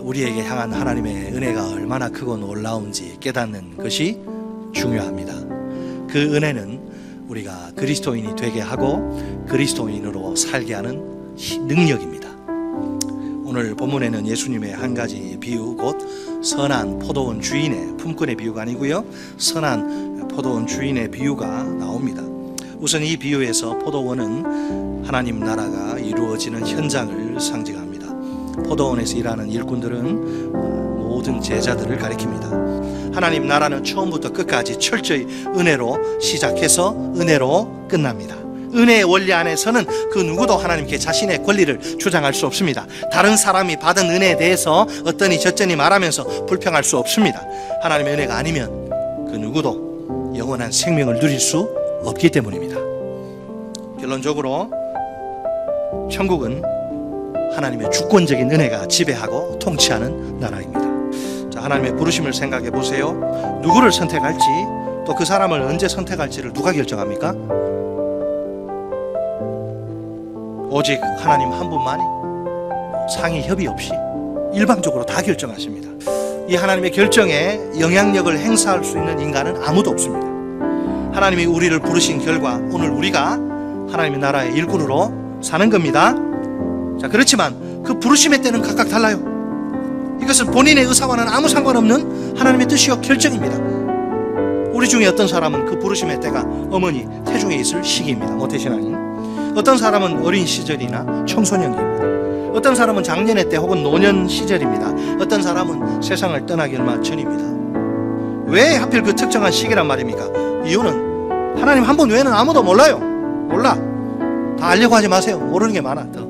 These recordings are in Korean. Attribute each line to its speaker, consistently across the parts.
Speaker 1: 우리에게 향한 하나님의 은혜가 얼마나 크고 놀라운지 깨닫는 것이 중요합니다. 그 은혜는 우리가 그리스도인이 되게 하고 그리스도인으로 살게 하는 능력입니다. 오늘 본문에는 예수님의 한 가지 비유, 곧 선한 포도원 주인의 품꾼의 비유가 아니고요, 선한 포도원 주인의 비유가 나옵니다. 우선 이 비유에서 포도원은 하나님 나라가 이루어지는 현장을 상징합니다. 포도원에서 일하는 일꾼들은 모든 제자들을 가리킵니다. 하나님 나라는 처음부터 끝까지 철저히 은혜로 시작해서 은혜로 끝납니다. 은혜의 원리 안에서는 그 누구도 하나님께 자신의 권리를 주장할 수 없습니다. 다른 사람이 받은 은혜에 대해서 어떠니 저쩌니 말하면서 불평할 수 없습니다. 하나님의 은혜가 아니면 그 누구도 영원한 생명을 누릴 수 없기 때문입니다. 결론적으로 천국은 하나님의 주권적인 은혜가 지배하고 통치하는 나라입니다. 자, 하나님의 부르심을 생각해 보세요. 누구를 선택할지, 또 그 사람을 언제 선택할지를 누가 결정합니까? 오직 하나님 한 분만이 상의 협의 없이 일방적으로 다 결정하십니다. 이 하나님의 결정에 영향력을 행사할 수 있는 인간은 아무도 없습니다. 하나님이 우리를 부르신 결과 오늘 우리가 하나님의 나라의 일꾼으로 사는 겁니다. 자, 그렇지만 그 부르심의 때는 각각 달라요. 이것은 본인의 의사와는 아무 상관없는 하나님의 뜻이요 결정입니다. 우리 중에 어떤 사람은 그 부르심의 때가 어머니 태중에 있을 시기입니다. 모태신앙인. 어떤 사람은 어린 시절이나 청소년기입니다. 어떤 사람은 장년의 때 혹은 노년 시절입니다. 어떤 사람은 세상을 떠나기 얼마 전입니다. 왜 하필 그 특정한 시기란 말입니까? 이유는 하나님 한 분 외에는 아무도 몰라요. 몰라. 다 알려고 하지 마세요. 모르는 게 많아. 더.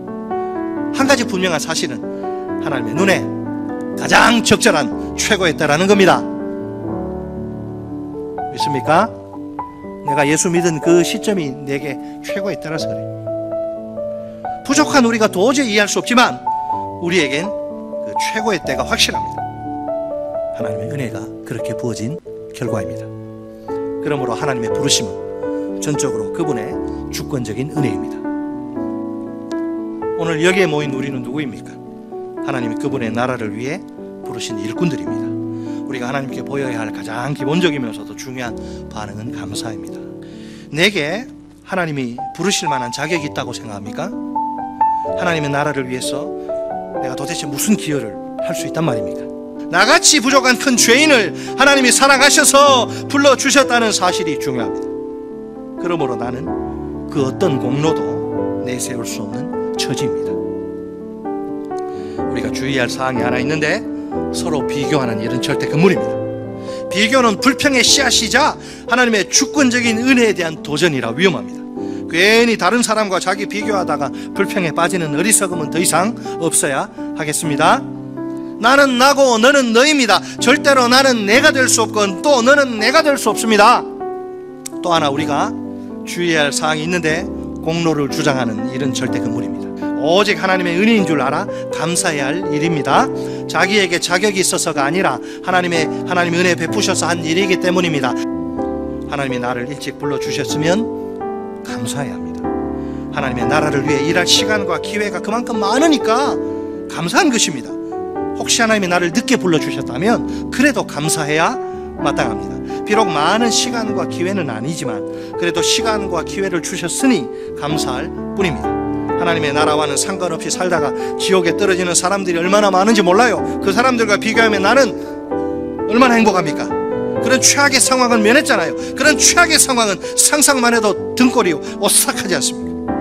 Speaker 1: 한 가지 분명한 사실은 하나님의 눈에 가장 적절한 최고의 때라는 겁니다. 믿습니까? 내가 예수 믿은 그 시점이 내게 최고의 때라서 그래. 부족한 우리가 도저히 이해할 수 없지만 우리에겐 그 최고의 때가 확실합니다. 하나님의 은혜가 그렇게 부어진 결과입니다. 그러므로 하나님의 부르심은 전적으로 그분의 주권적인 은혜입니다. 오늘 여기에 모인 우리는 누구입니까? 하나님이 그분의 나라를 위해 부르신 일꾼들입니다. 우리가 하나님께 보여야 할 가장 기본적이면서도 중요한 반응은 감사입니다. 내게 하나님이 부르실 만한 자격이 있다고 생각합니까? 하나님의 나라를 위해서 내가 도대체 무슨 기여를 할 수 있단 말입니까? 나같이 부족한 큰 죄인을 하나님이 사랑하셔서 불러주셨다는 사실이 중요합니다. 그러므로 나는 그 어떤 공로도 내세울 수 없는 처지입니다. 우리가 주의할 사항이 하나 있는데, 서로 비교하는 일은 절대 금물입니다. 비교는 불평의 씨앗이자 하나님의 주권적인 은혜에 대한 도전이라 위험합니다. 괜히 다른 사람과 자기 비교하다가 불평에 빠지는 어리석음은 더 이상 없어야 하겠습니다. 나는 나고 너는 너입니다. 절대로 나는 내가 될 수 없건 또 너는 내가 될 수 없습니다. 또 하나 우리가 주의해야 할 사항이 있는데, 공로를 주장하는 일은 절대 금물입니다. 오직 하나님의 은혜인 줄 알아 감사해야 할 일입니다. 자기에게 자격이 있어서가 아니라 하나님의 은혜 베푸셔서 한 일이기 때문입니다. 하나님이 나를 일찍 불러주셨으면 감사해야 합니다. 하나님의 나라를 위해 일할 시간과 기회가 그만큼 많으니까 감사한 것입니다. 혹시 하나님이 나를 늦게 불러주셨다면 그래도 감사해야 마땅합니다. 비록 많은 시간과 기회는 아니지만 그래도 시간과 기회를 주셨으니 감사할 뿐입니다. 하나님의 나라와는 상관없이 살다가 지옥에 떨어지는 사람들이 얼마나 많은지 몰라요. 그 사람들과 비교하면 나는 얼마나 행복합니까? 그런 최악의 상황은 면했잖아요. 그런 최악의 상황은 상상만 해도 등골이 오싹하지 않습니까?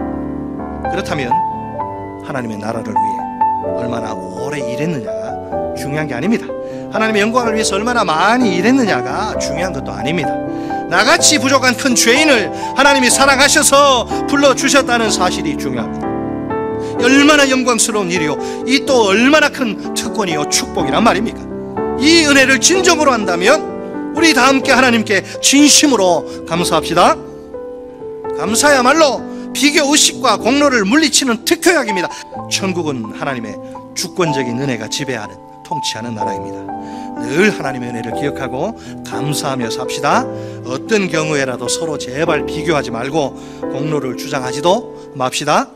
Speaker 1: 그렇다면 하나님의 나라를 위해 얼마나 오래 일했느냐가 중요한 게 아닙니다. 하나님의 영광을 위해서 얼마나 많이 일했느냐가 중요한 것도 아닙니다. 나같이 부족한 큰 죄인을 하나님이 사랑하셔서 불러주셨다는 사실이 중요합니다. 얼마나 영광스러운 일이요, 이 또 얼마나 큰 특권이요 축복이란 말입니까? 이 은혜를 진정으로 한다면 우리 다 함께 하나님께 진심으로 감사합시다. 감사야말로 비교 의식과 공로를 물리치는 특효약입니다. 천국은 하나님의 주권적인 은혜가 지배하는, 통치하는 나라입니다. 늘 하나님의 은혜를 기억하고 감사하며 삽시다. 어떤 경우에라도 서로 제발 비교하지 말고 공로를 주장하지도 맙시다.